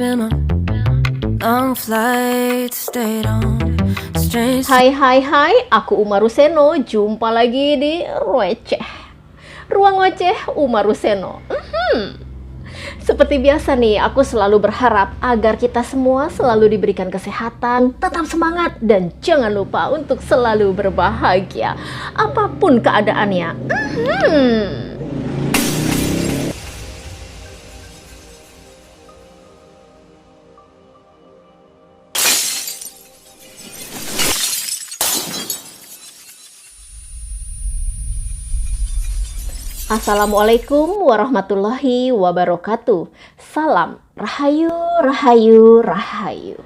been on long flights, stayed on strange. Hai, aku Uma Ruseno, jumpa lagi di Ruang Ngoceh Uma Ruseno. Seperti biasa nih, aku selalu berharap agar kita semua selalu diberikan kesehatan, tetap semangat, dan jangan lupa untuk selalu berbahagia, apapun keadaannya. Assalamualaikum warahmatullahi wabarakatuh. Salam Rahayu, Rahayu, Rahayu.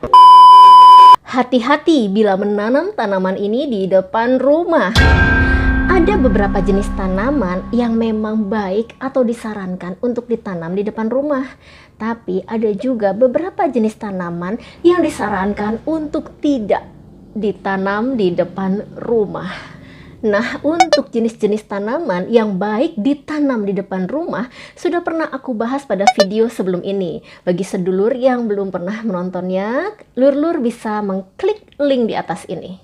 Hati-hati bila menanam tanaman ini di depan rumah. Ada beberapa jenis tanaman yang memang baik atau disarankan untuk ditanam di depan rumah. Tapi ada juga beberapa jenis tanaman yang disarankan untuk tidak ditanam di depan rumah. Nah, untuk jenis-jenis tanaman yang baik ditanam di depan rumah sudah pernah aku bahas pada video sebelum ini. Bagi sedulur yang belum pernah menontonnya, lur-lur bisa mengklik link di atas ini.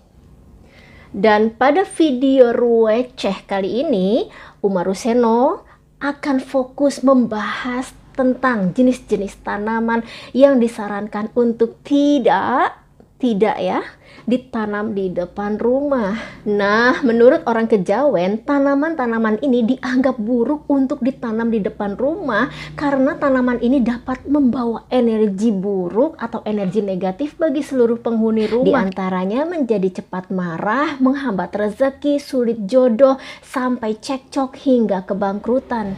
Dan pada video ruweceh kali ini, Uma Ruseno akan fokus membahas tentang jenis-jenis tanaman yang disarankan untuk tidak ditanam di depan rumah. Nah, menurut orang Kejawen, tanaman-tanaman ini dianggap buruk untuk ditanam di depan rumah karena tanaman ini dapat membawa energi buruk atau energi negatif bagi seluruh penghuni rumah. Di antaranya menjadi cepat marah, menghambat rezeki, sulit jodoh, sampai cekcok hingga kebangkrutan.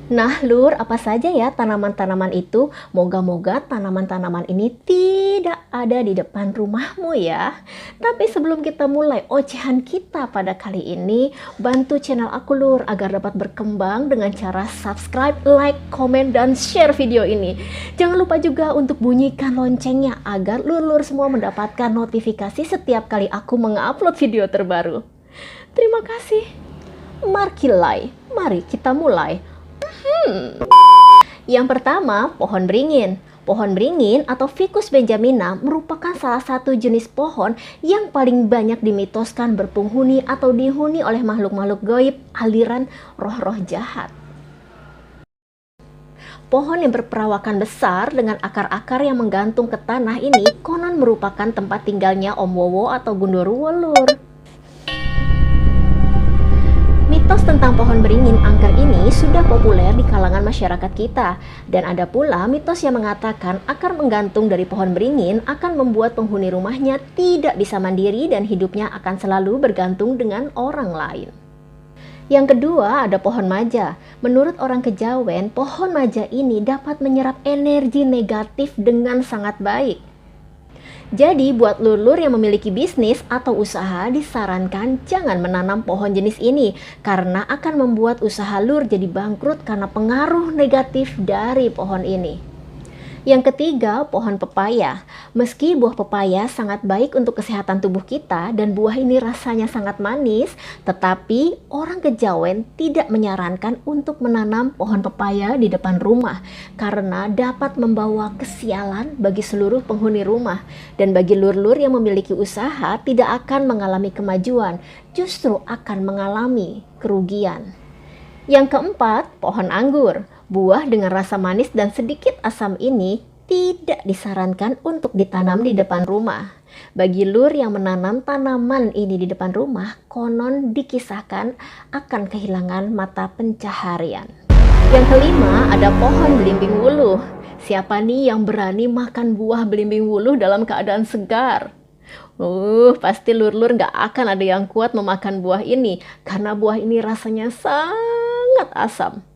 Nah, lur, apa saja ya tanaman-tanaman itu? Moga-moga tanaman-tanaman ini tidak ada di depan rumahmu ya. Tapi sebelum kita mulai ocehan kita pada kali ini, bantu channel aku lur agar dapat berkembang dengan cara subscribe, like, komen, dan share video ini. Jangan lupa juga untuk bunyikan loncengnya agar lur-lur semua mendapatkan notifikasi setiap kali aku mengupload video terbaru. Terima kasih. Mari kita mulai. Yang pertama, pohon beringin. Pohon beringin atau Ficus benjamina merupakan salah satu jenis pohon yang paling banyak dimitoskan berpenghuni atau dihuni oleh makhluk-makhluk gaib aliran roh-roh jahat. Pohon yang berperawakan besar dengan akar-akar yang menggantung ke tanah ini konon merupakan tempat tinggalnya Om Wowo atau Gundurwo lur. Mitos tentang pohon beringin angker ini sudah populer di kalangan masyarakat kita. Dan ada pula mitos yang mengatakan akar menggantung dari pohon beringin akan membuat penghuni rumahnya tidak bisa mandiri dan hidupnya akan selalu bergantung dengan orang lain. Yang kedua ada pohon maja. Menurut orang Kejawen, pohon maja ini dapat menyerap energi negatif dengan sangat baik. Jadi buat lur-lur yang memiliki bisnis atau usaha disarankan jangan menanam pohon jenis ini karena akan membuat usaha lur jadi bangkrut karena pengaruh negatif dari pohon ini. Yang ketiga, pohon pepaya. Meski buah pepaya sangat baik untuk kesehatan tubuh kita dan buah ini rasanya sangat manis, tetapi orang Kejawen tidak menyarankan untuk menanam pohon pepaya di depan rumah karena dapat membawa kesialan bagi seluruh penghuni rumah. Dan bagi lur-lur yang memiliki usaha tidak akan mengalami kemajuan, justru akan mengalami kerugian. Yang keempat, pohon anggur. Buah dengan rasa manis dan sedikit asam ini tidak disarankan untuk ditanam di depan rumah. Bagi lur yang menanam tanaman ini di depan rumah, konon dikisahkan akan kehilangan mata pencaharian. Yang kelima, ada pohon belimbing wuluh. Siapa nih yang berani makan buah belimbing wuluh dalam keadaan segar? Pasti lur-lur gak akan ada yang kuat memakan buah ini karena buah ini rasanya sangat asam.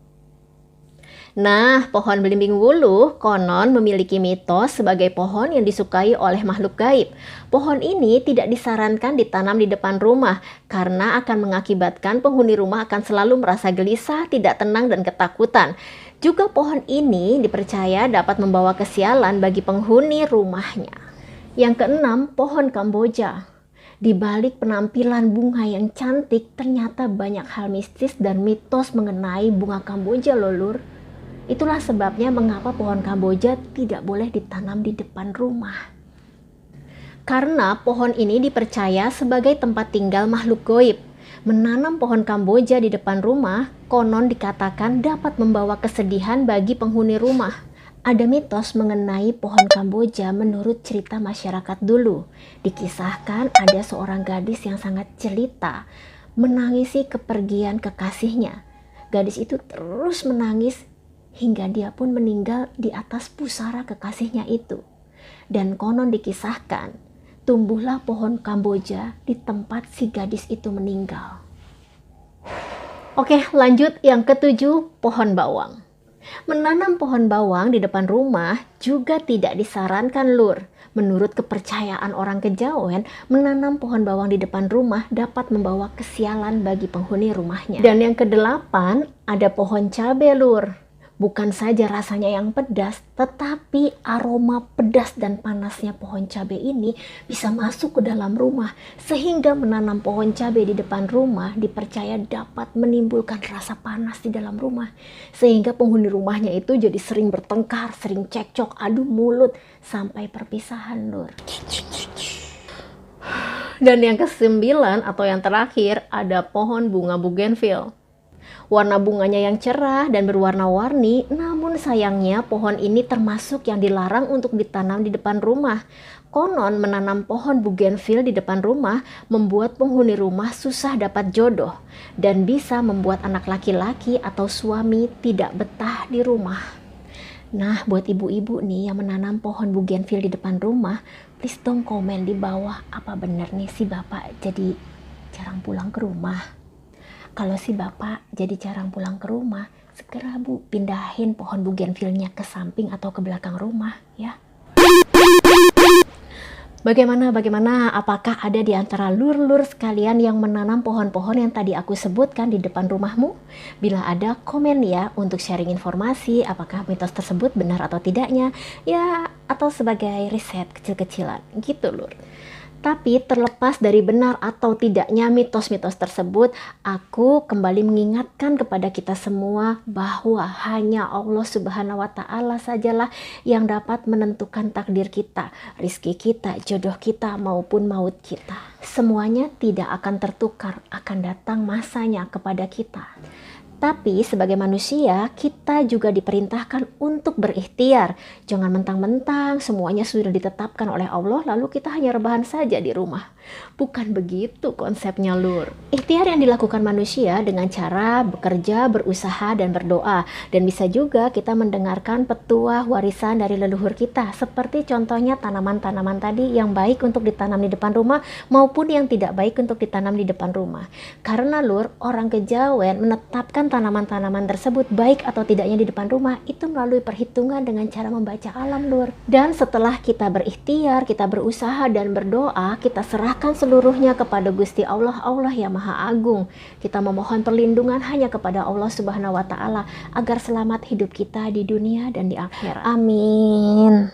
Nah, pohon belimbing wuluh konon memiliki mitos sebagai pohon yang disukai oleh makhluk gaib. Pohon ini tidak disarankan ditanam di depan rumah karena akan mengakibatkan penghuni rumah akan selalu merasa gelisah, tidak tenang, dan ketakutan. Juga pohon ini dipercaya dapat membawa kesialan bagi penghuni rumahnya. Yang keenam, pohon Kamboja. Di balik penampilan bunga yang cantik, ternyata banyak hal mistis dan mitos mengenai bunga Kamboja loh lur. Itulah sebabnya mengapa pohon Kamboja tidak boleh ditanam di depan rumah. Karena pohon ini dipercaya sebagai tempat tinggal makhluk goib. Menanam pohon Kamboja di depan rumah konon dikatakan dapat membawa kesedihan bagi penghuni rumah. Ada mitos mengenai pohon Kamboja menurut cerita masyarakat dulu. Dikisahkan ada seorang gadis yang sangat jelita menangisi kepergian kekasihnya. Gadis itu terus menangis hingga dia pun meninggal di atas pusara kekasihnya itu. Dan konon dikisahkan, tumbuhlah pohon Kamboja di tempat si gadis itu meninggal. Oke, lanjut yang ketujuh, pohon bawang. Menanam pohon bawang di depan rumah juga tidak disarankan, Lur. Menurut kepercayaan orang kejawen, menanam pohon bawang di depan rumah dapat membawa kesialan bagi penghuni rumahnya. Dan yang kedelapan, ada pohon cabe, Lur. Bukan saja rasanya yang pedas, tetapi aroma pedas dan panasnya pohon cabai ini bisa masuk ke dalam rumah. Sehingga menanam pohon cabai di depan rumah dipercaya dapat menimbulkan rasa panas di dalam rumah. Sehingga penghuni rumahnya itu jadi sering bertengkar, sering cekcok, adu mulut, sampai perpisahan, Lur. Dan yang kesembilan atau yang terakhir, ada pohon bunga bougainville. Warna bunganya yang cerah dan berwarna-warni, namun sayangnya pohon ini termasuk yang dilarang untuk ditanam di depan rumah. Konon menanam pohon bougainville di depan rumah membuat penghuni rumah susah dapat jodoh dan bisa membuat anak laki-laki atau suami tidak betah di rumah. Nah, buat ibu-ibu nih yang menanam pohon bougainville di depan rumah, please dong komen di bawah, apa benar nih si bapak jadi jarang pulang ke rumah? Kalau si bapak jadi jarang pulang ke rumah, segera Bu pindahin pohon bougainville-nya ke samping atau ke belakang rumah ya. Bagaimana? Apakah ada di antara lur-lur sekalian yang menanam pohon-pohon yang tadi aku sebutkan di depan rumahmu? Bila ada, komen ya untuk sharing informasi apakah mitos tersebut benar atau tidaknya, ya atau sebagai riset kecil-kecilan gitu, Lur. Tapi terlepas dari benar atau tidaknya mitos-mitos tersebut, aku kembali mengingatkan kepada kita semua bahwa hanya Allah Subhanahu wa Ta'ala sajalah yang dapat menentukan takdir kita, rizki kita, jodoh kita maupun maut kita. Semuanya tidak akan tertukar, akan datang masanya kepada kita. Tapi sebagai manusia, kita juga diperintahkan untuk berikhtiar. Jangan mentang-mentang semuanya sudah ditetapkan oleh Allah, lalu kita hanya rebahan saja di rumah. Bukan begitu konsepnya, Lur. Ikhtiar yang dilakukan manusia dengan cara bekerja, berusaha, dan berdoa. Dan bisa juga kita mendengarkan petuah warisan dari leluhur kita. Seperti contohnya tanaman-tanaman tadi yang baik untuk ditanam di depan rumah maupun yang tidak baik untuk ditanam di depan rumah. Karena, Lur, orang kejawen menetapkan tanaman-tanaman tersebut baik atau tidaknya di depan rumah itu melalui perhitungan dengan cara membaca alam, Lur. Dan setelah kita berikhtiar, kita berusaha dan berdoa, kita serahkan seluruhnya kepada Gusti Allah, Allah yang Maha Agung. Kita memohon perlindungan hanya kepada Allah Subhanahu wa Ta'ala agar selamat hidup kita di dunia dan di akhirat. Amin.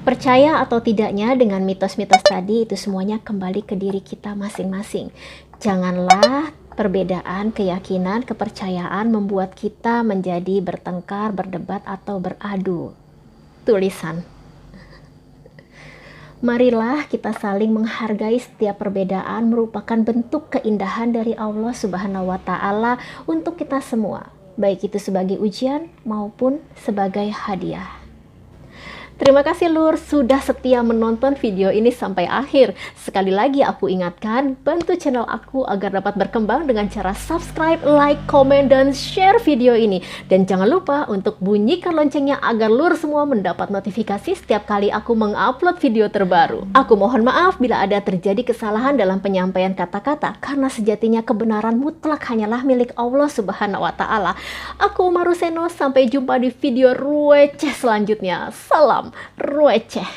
Percaya atau tidaknya dengan mitos-mitos tadi, itu semuanya kembali ke diri kita masing-masing. Janganlah perbedaan keyakinan, kepercayaan membuat kita menjadi bertengkar, berdebat, atau beradu. Tulisan. Marilah kita saling menghargai setiap perbedaan merupakan bentuk keindahan dari Allah Subhanahu wa Ta'ala untuk kita semua, baik itu sebagai ujian maupun sebagai hadiah. Terima kasih, Lur, sudah setia menonton video ini sampai akhir. Sekali lagi aku ingatkan, bantu channel aku agar dapat berkembang dengan cara subscribe, like, komen, dan share video ini. Dan jangan lupa untuk bunyikan loncengnya agar Lur semua mendapat notifikasi setiap kali aku mengupload video terbaru. Aku mohon maaf bila ada terjadi kesalahan dalam penyampaian kata-kata, karena sejatinya kebenaran mutlak hanyalah milik Allah Subhanahu wa Ta'ala. Aku Umar Ruseno, sampai jumpa di video receh selanjutnya. Salam receh.